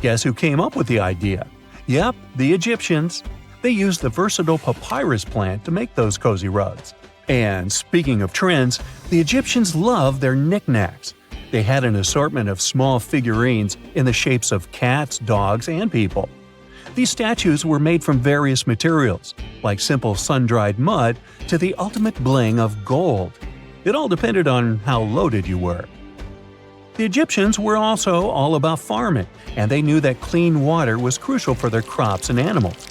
Guess who came up with the idea? Yep, the Egyptians. They used the versatile papyrus plant to make those cozy rugs. And speaking of trends, the Egyptians loved their knickknacks. They had an assortment of small figurines in the shapes of cats, dogs, and people. These statues were made from various materials, like simple sun-dried mud to the ultimate bling of gold. It all depended on how loaded you were. The Egyptians were also all about farming, and they knew that clean water was crucial for their crops and animals.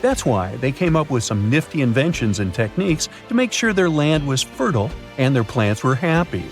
That's why they came up with some nifty inventions and techniques to make sure their land was fertile and their plants were happy.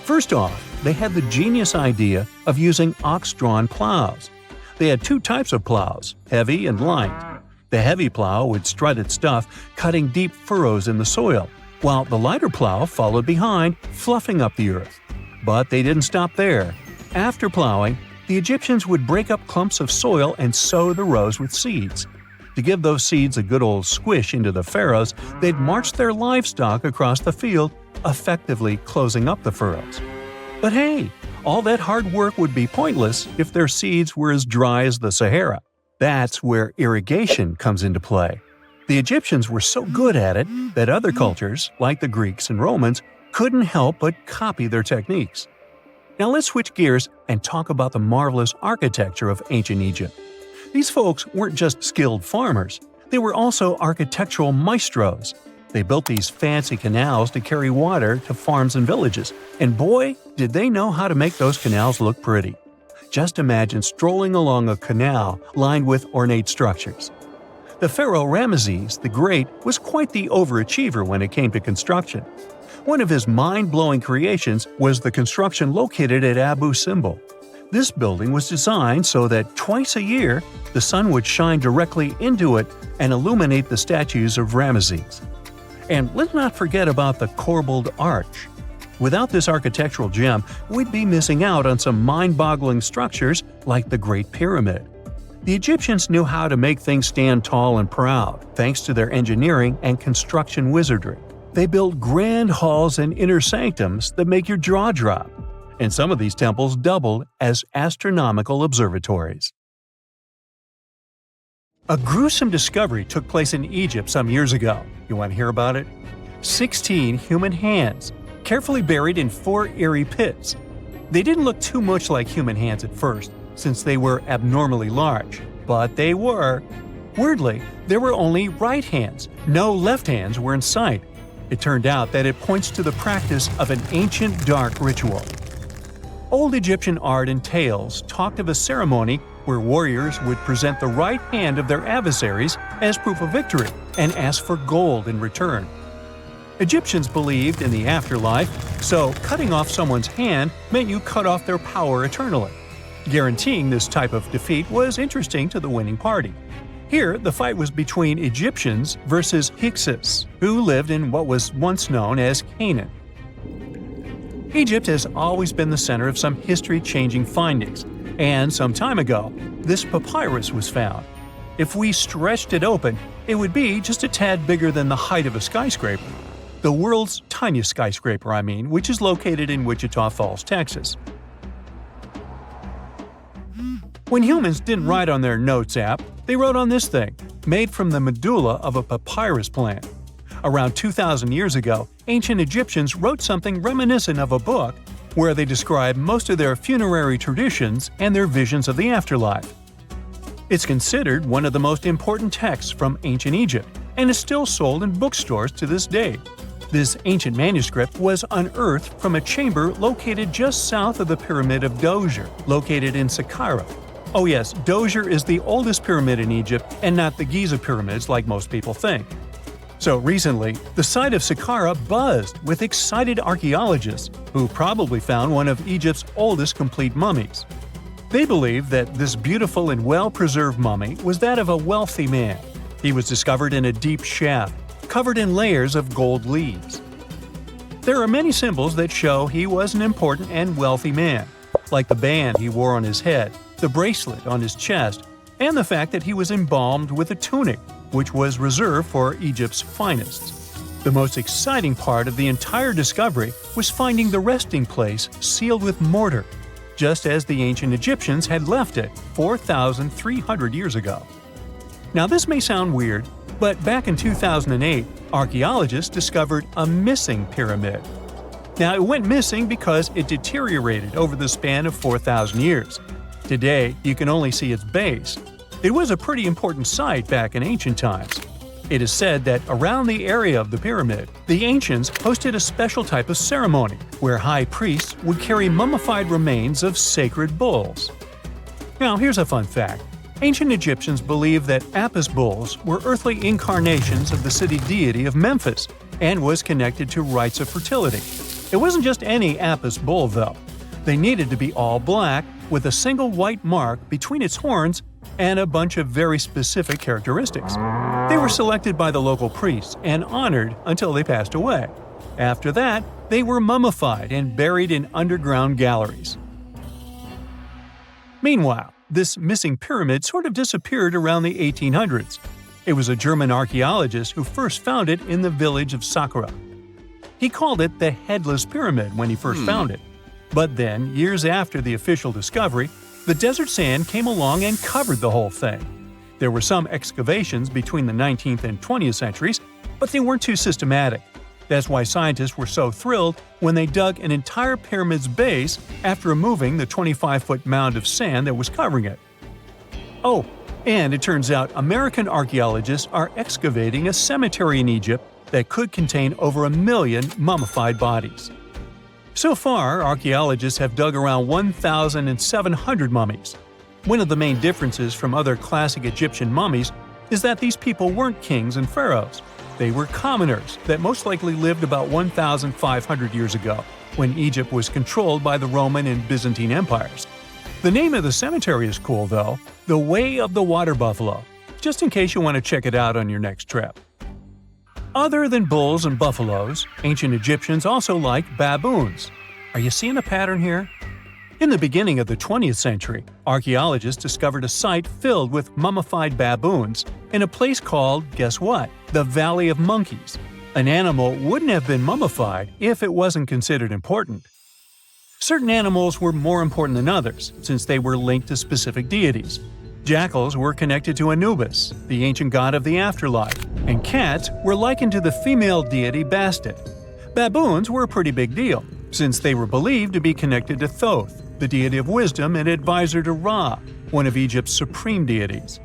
First off, they had the genius idea of using ox-drawn plows. They had two types of plows, heavy and light. The heavy plow would strut its stuff, cutting deep furrows in the soil, while the lighter plow followed behind, fluffing up the earth. But they didn't stop there. After plowing, the Egyptians would break up clumps of soil and sow the rows with seeds. To give those seeds a good old squish into the furrows, they'd march their livestock across the field, effectively closing up the furrows. But hey, all that hard work would be pointless if their seeds were as dry as the Sahara. That's where irrigation comes into play. The Egyptians were so good at it that other cultures, like the Greeks and Romans, couldn't help but copy their techniques. Now let's switch gears and talk about the marvelous architecture of ancient Egypt. These folks weren't just skilled farmers, they were also architectural maestros. They built these fancy canals to carry water to farms and villages, and boy, did they know how to make those canals look pretty. Just imagine strolling along a canal lined with ornate structures. The pharaoh Ramesses the Great was quite the overachiever when it came to construction. One of his mind-blowing creations was the construction located at Abu Simbel. This building was designed so that twice a year, the sun would shine directly into it and illuminate the statues of Ramesses. And let's not forget about the corbelled arch. Without this architectural gem, we'd be missing out on some mind-boggling structures like the Great Pyramid. The Egyptians knew how to make things stand tall and proud, thanks to their engineering and construction wizardry. They built grand halls and inner sanctums that make your jaw drop. And some of these temples doubled as astronomical observatories. A gruesome discovery took place in Egypt some years ago. You want to hear about it? 16 human hands, carefully buried in 4 eerie pits. They didn't look too much like human hands at first, since they were abnormally large, but they were. Weirdly, there were only right hands. No left hands were in sight. It turned out that it points to the practice of an ancient dark ritual. Old Egyptian art and tales talked of a ceremony where warriors would present the right hand of their adversaries as proof of victory and ask for gold in return. Egyptians believed in the afterlife, so cutting off someone's hand meant you cut off their power eternally. Guaranteeing this type of defeat was interesting to the winning party. Here, the fight was between Egyptians versus Hyksos, who lived in what was once known as Canaan. Egypt has always been the center of some history-changing findings, and some time ago, this papyrus was found. If we stretched it open, it would be just a tad bigger than the height of a skyscraper. The world's tiniest skyscraper, which is located in Wichita Falls, Texas. When humans didn't write on their notes app, they wrote on this thing, made from the medulla of a papyrus plant. Around 2,000 years ago, ancient Egyptians wrote something reminiscent of a book where they describe most of their funerary traditions and their visions of the afterlife. It's considered one of the most important texts from ancient Egypt and is still sold in bookstores to this day. This ancient manuscript was unearthed from a chamber located just south of the Pyramid of Djoser, located in Saqqara. Oh yes, Djoser is the oldest pyramid in Egypt and not the Giza pyramids like most people think. So recently, the site of Saqqara buzzed with excited archaeologists who probably found one of Egypt's oldest complete mummies. They believe that this beautiful and well-preserved mummy was that of a wealthy man. He was discovered in a deep shaft, covered in layers of gold leaves. There are many symbols that show he was an important and wealthy man, like the band he wore on his head, the bracelet on his chest, and the fact that he was embalmed with a tunic, which was reserved for Egypt's finest. The most exciting part of the entire discovery was finding the resting place sealed with mortar, just as the ancient Egyptians had left it 4,300 years ago. Now this may sound weird, but back in 2008, archaeologists discovered a missing pyramid. Now it went missing because it deteriorated over the span of 4,000 years. Today, you can only see its base. It was a pretty important site back in ancient times. It is said that around the area of the pyramid, the ancients hosted a special type of ceremony where high priests would carry mummified remains of sacred bulls. Now here's a fun fact. Ancient Egyptians believed that Apis bulls were earthly incarnations of the city deity of Memphis and was connected to rites of fertility. It wasn't just any Apis bull though. They needed to be all black with a single white mark between its horns and a bunch of very specific characteristics. They were selected by the local priests and honored until they passed away. After that, they were mummified and buried in underground galleries. Meanwhile, this missing pyramid sort of disappeared around the 1800s. It was a German archaeologist who first found it in the village of Saqqara. He called it the Headless Pyramid when he first found it. But then, years after the official discovery, the desert sand came along and covered the whole thing. There were some excavations between the 19th and 20th centuries, but they weren't too systematic. That's why scientists were so thrilled when they dug an entire pyramid's base after removing the 25-foot mound of sand that was covering it. Oh, and it turns out American archaeologists are excavating a cemetery in Egypt that could contain over 1 million mummified bodies. So far, archaeologists have dug around 1,700 mummies. One of the main differences from other classic Egyptian mummies is that these people weren't kings and pharaohs. They were commoners that most likely lived about 1,500 years ago, when Egypt was controlled by the Roman and Byzantine empires. The name of the cemetery is cool though, the Way of the Water Buffalo, just in case you want to check it out on your next trip. Other than bulls and buffaloes, ancient Egyptians also liked baboons. Are you seeing a pattern here? In the beginning of the 20th century, archaeologists discovered a site filled with mummified baboons in a place called, guess what? The Valley of Monkeys. An animal wouldn't have been mummified if it wasn't considered important. Certain animals were more important than others, since they were linked to specific deities. Jackals were connected to Anubis, the ancient god of the afterlife, and cats were likened to the female deity Bastet. Baboons were a pretty big deal, since they were believed to be connected to Thoth, the deity of wisdom and advisor to Ra, one of Egypt's supreme deities.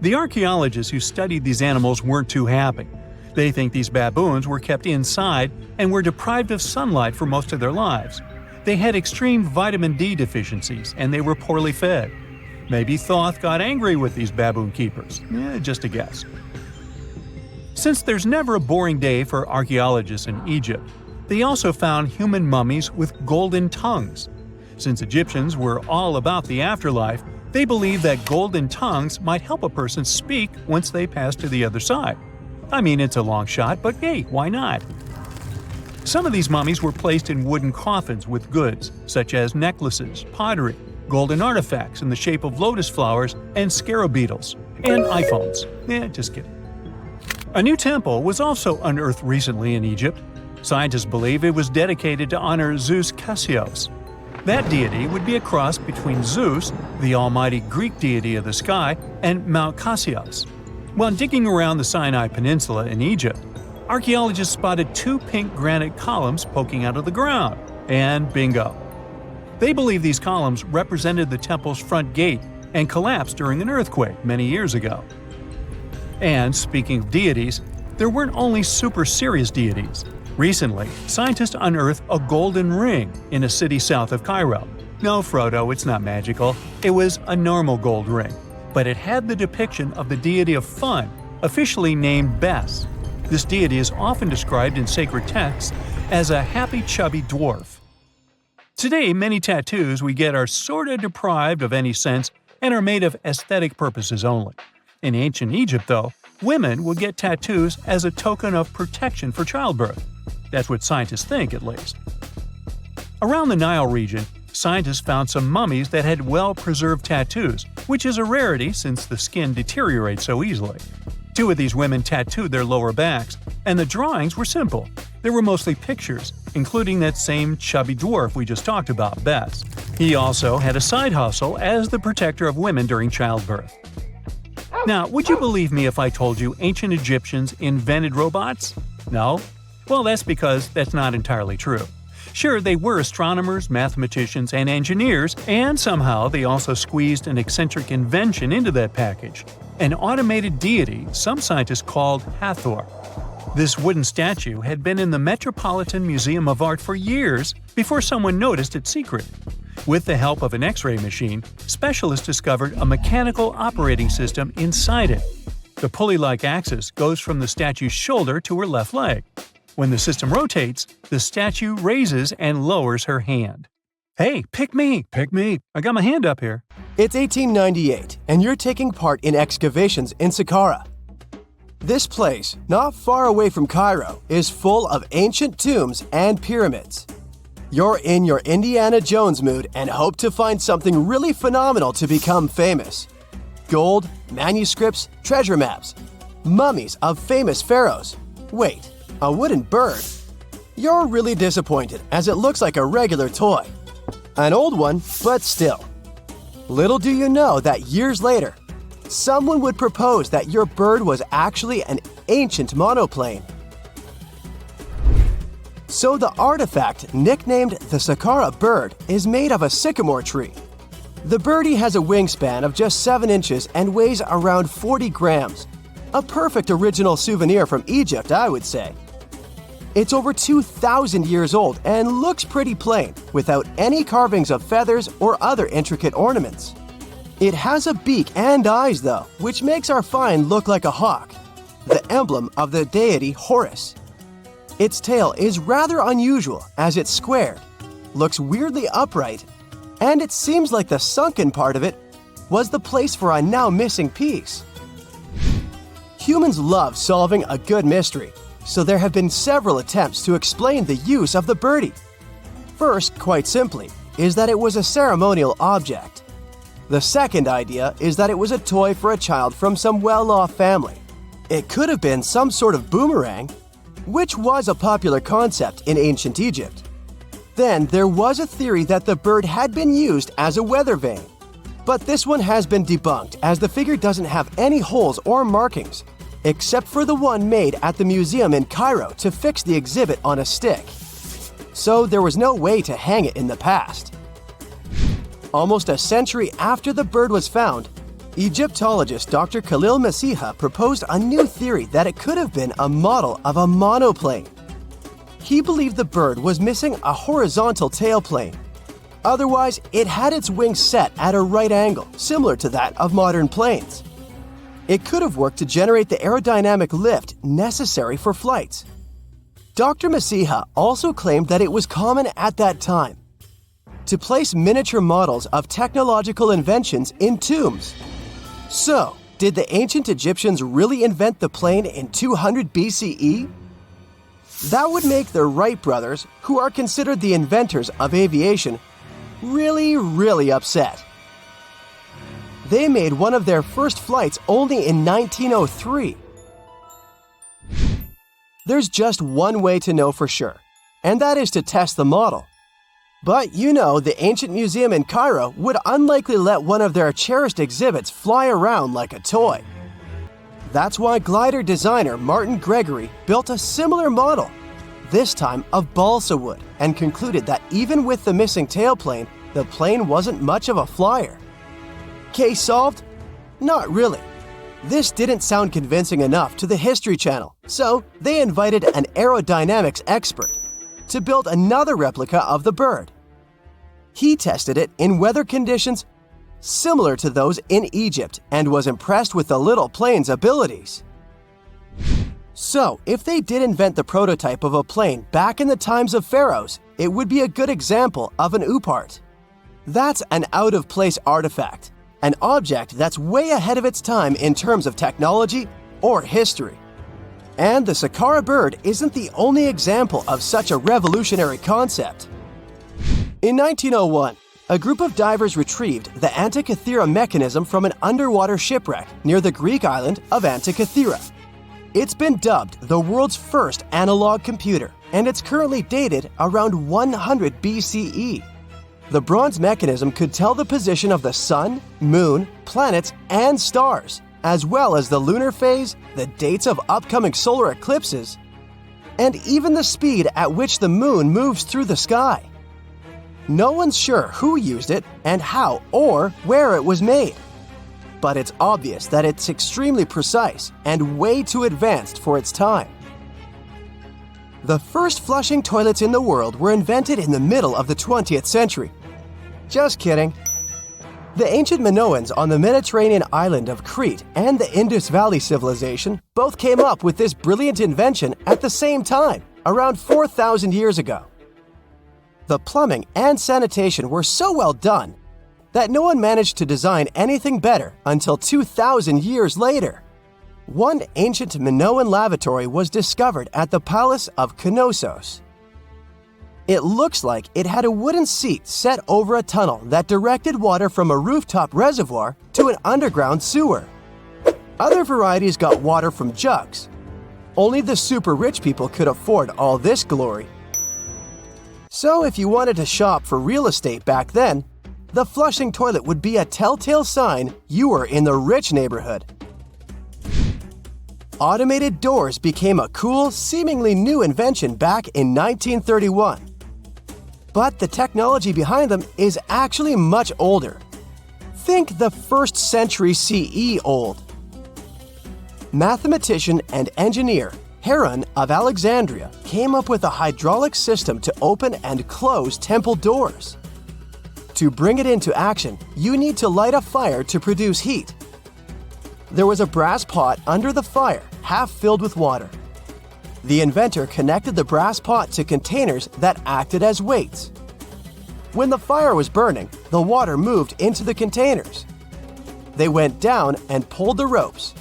The archaeologists who studied these animals weren't too happy. They think these baboons were kept inside and were deprived of sunlight for most of their lives. They had extreme vitamin D deficiencies and they were poorly fed. Maybe Thoth got angry with these baboon keepers. Just a guess. Since there's never a boring day for archaeologists in Egypt, they also found human mummies with golden tongues. Since Egyptians were all about the afterlife, they believed that golden tongues might help a person speak once they pass to the other side. I mean, it's a long shot, but hey, why not? Some of these mummies were placed in wooden coffins with goods, such as necklaces, pottery, golden artifacts in the shape of lotus flowers and scarab beetles, and iPhones. Just kidding. A new temple was also unearthed recently in Egypt. Scientists believe it was dedicated to honor Zeus Cassius. That deity would be a cross between Zeus, the almighty Greek deity of the sky, and Mount Cassius. While digging around the Sinai Peninsula in Egypt, archaeologists spotted 2 pink granite columns poking out of the ground, and bingo. They believe these columns represented the temple's front gate and collapsed during an earthquake many years ago. And speaking of deities, there weren't only super serious deities. Recently, scientists unearthed a golden ring in a city south of Cairo. No, Frodo, it's not magical. It was a normal gold ring, but it had the depiction of the deity of fun, officially named Bes. This deity is often described in sacred texts as a happy chubby dwarf. Today, many tattoos we get are sorta deprived of any sense and are made of aesthetic purposes only. In ancient Egypt, though, women would get tattoos as a token of protection for childbirth. That's what scientists think, at least. Around the Nile region, scientists found some mummies that had well-preserved tattoos, which is a rarity since the skin deteriorates so easily. 2 of these women tattooed their lower backs, and the drawings were simple. They were mostly pictures, including that same chubby dwarf we just talked about, Bes. He also had a side hustle as the protector of women during childbirth. Now, would you believe me if I told you ancient Egyptians invented robots? No? Well, that's because that's not entirely true. Sure, they were astronomers, mathematicians, and engineers, and somehow they also squeezed an eccentric invention into that package – an automated deity some scientists called Hathor. This wooden statue had been in the Metropolitan Museum of Art for years before someone noticed its secret. With the help of an X-ray machine, specialists discovered a mechanical operating system inside it. The pulley-like axis goes from the statue's shoulder to her left leg. When the system rotates, the statue raises and lowers her hand. Hey, pick me! Pick me! I got my hand up here. It's 1898, and you're taking part in excavations in Saqqara. This place, not far away from Cairo, is full of ancient tombs and pyramids. You're in your Indiana Jones mood and hope to find something really phenomenal to become famous. Gold, manuscripts, treasure maps, mummies of famous pharaohs. Wait, a wooden bird? You're really disappointed as it looks like a regular toy. An old one, but still. Little do you know that years later, someone would propose that your bird was actually an ancient monoplane. So the artifact, nicknamed the Saqqara Bird, is made of a sycamore tree. The birdie has a wingspan of just 7 inches and weighs around 40 grams. A perfect original souvenir from Egypt, I would say. It's over 2,000 years old and looks pretty plain, without any carvings of feathers or other intricate ornaments. It has a beak and eyes, though, which makes our find look like a hawk, the emblem of the deity Horus. Its tail is rather unusual as it's squared, looks weirdly upright, and it seems like the sunken part of it was the place for a now missing piece. Humans love solving a good mystery, so there have been several attempts to explain the use of the birdie. First, quite simply, is that it was a ceremonial object. The second idea is that it was a toy for a child from some well-off family. It could have been some sort of boomerang, which was a popular concept in ancient Egypt. Then there was a theory that the bird had been used as a weather vane. But this one has been debunked as the figure doesn't have any holes or markings, except for the one made at the museum in Cairo to fix the exhibit on a stick. So there was no way to hang it in the past. Almost a century after the bird was found, Egyptologist Dr. Khalil Masiha proposed a new theory that it could have been a model of a monoplane. He believed the bird was missing a horizontal tailplane. Otherwise, it had its wings set at a right angle, similar to that of modern planes. It could have worked to generate the aerodynamic lift necessary for flights. Dr. Masiha also claimed that it was common at that time to place miniature models of technological inventions in tombs. So, did the ancient Egyptians really invent the plane in 200 BCE? That would make the Wright brothers, who are considered the inventors of aviation, really upset. They made one of their first flights only in 1903. There's just one way to know for sure, and that is to test the model. But you know, the ancient museum in Cairo would unlikely let one of their cherished exhibits fly around like a toy. That's why glider designer Martin Gregory built a similar model, this time of balsa wood, and concluded that even with the missing tailplane, the plane wasn't much of a flyer. Case solved? Not really. This didn't sound convincing enough to the History Channel, so they invited an aerodynamics expert to build another replica of the bird. He tested it in weather conditions similar to those in Egypt and was impressed with the little plane's abilities. So, if they did invent the prototype of a plane back in the times of pharaohs, it would be a good example of an oopart. That's an out-of-place artifact, an object that's way ahead of its time in terms of technology or history. And the Saqqara Bird isn't the only example of such a revolutionary concept. In 1901, a group of divers retrieved the Antikythera mechanism from an underwater shipwreck near the Greek island of Antikythera. It's been dubbed the world's first analog computer, and it's currently dated around 100 BCE. The bronze mechanism could tell the position of the sun, moon, planets, and stars, as well as the lunar phase, the dates of upcoming solar eclipses, and even the speed at which the moon moves through the sky. No one's sure who used it and how or where it was made. But it's obvious that it's extremely precise and way too advanced for its time. The first flushing toilets in the world were invented in the middle of the 20th century. Just kidding. The ancient Minoans on the Mediterranean island of Crete and the Indus Valley civilization both came up with this brilliant invention at the same time, around 4,000 years ago. The plumbing and sanitation were so well done that no one managed to design anything better until 2,000 years later. One ancient Minoan lavatory was discovered at the Palace of Knossos. It looks like it had a wooden seat set over a tunnel that directed water from a rooftop reservoir to an underground sewer. Other varieties got water from jugs. Only the super rich people could afford all this glory. So if you wanted to shop for real estate back then, the flushing toilet would be a telltale sign you were in the rich neighborhood. Automated doors became a cool, seemingly new invention back in 1931. But the technology behind them is actually much older. Think the 1st century CE old. Mathematician and engineer Pharaoh of Alexandria came up with a hydraulic system to open and close temple doors. To bring it into action, you need to light a fire to produce heat. There was a brass pot under the fire, half filled with water. The inventor connected the brass pot to containers that acted as weights. When the fire was burning, the water moved into the containers. They went down and pulled the ropes.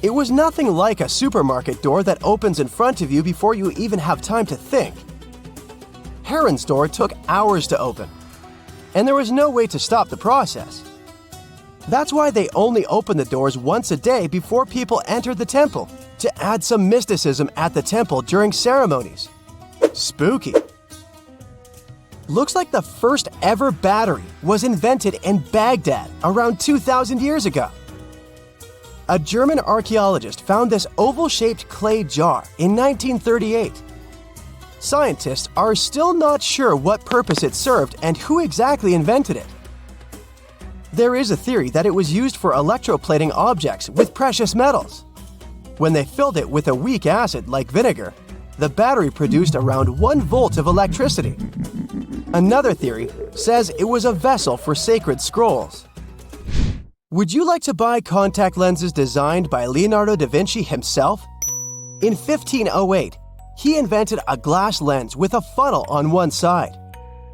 It was nothing like a supermarket door that opens in front of you before you even have time to think. Pharaoh's door took hours to open, and there was no way to stop the process. That's why they only opened the doors once a day before people entered the temple, to add some mysticism at the temple during ceremonies. Spooky. Looks like the first ever battery was invented in Baghdad around 2,000 years ago. A German archaeologist found this oval-shaped clay jar in 1938. Scientists are still not sure what purpose it served and who exactly invented it. There is a theory that it was used for electroplating objects with precious metals. When they filled it with a weak acid like vinegar, the battery produced around 1 volt of electricity. Another theory says it was a vessel for sacred scrolls. Would you like to buy contact lenses designed by Leonardo da Vinci himself? In 1508, he invented a glass lens with a funnel on one side.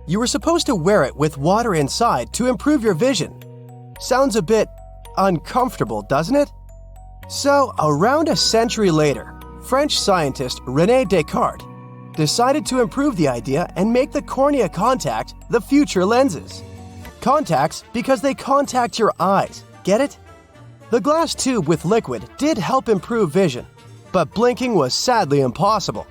You were supposed to wear it with water inside to improve your vision. Sounds a bit uncomfortable, doesn't it? So, around a century later, French scientist René Descartes decided to improve the idea and make the cornea contact the future lenses. Contacts because they contact your eyes, get it? The glass tube with liquid did help improve vision, but blinking was sadly impossible.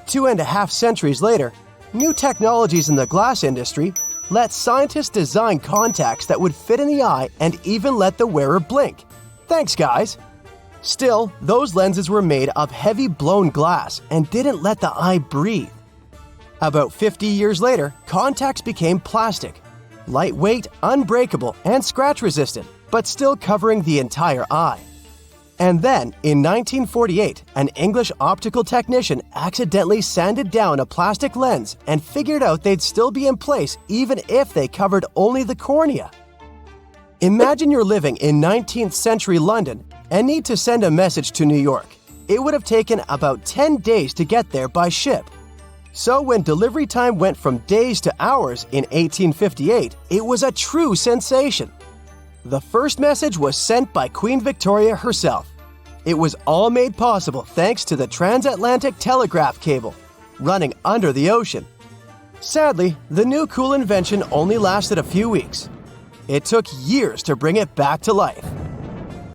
2.5 centuries later, new technologies in the glass industry let scientists design contacts that would fit in the eye and even let the wearer blink. Thanks, guys! Still, those lenses were made of heavy blown glass and didn't let the eye breathe. About 50 years later, contacts became plastic, lightweight, unbreakable, and scratch-resistant, but still covering the entire eye. And then, in 1948, an English optical technician accidentally sanded down a plastic lens and figured out they'd still be in place even if they covered only the cornea. Imagine you're living in 19th century London and need to send a message to New York. It would have taken about 10 days to get there by ship. So when delivery time went from days to hours in 1858, it was a true sensation. The first message was sent by Queen Victoria herself. It was all made possible thanks to the transatlantic telegraph cable, running under the ocean. Sadly, the new cool invention only lasted a few weeks. It took years to bring it back to life.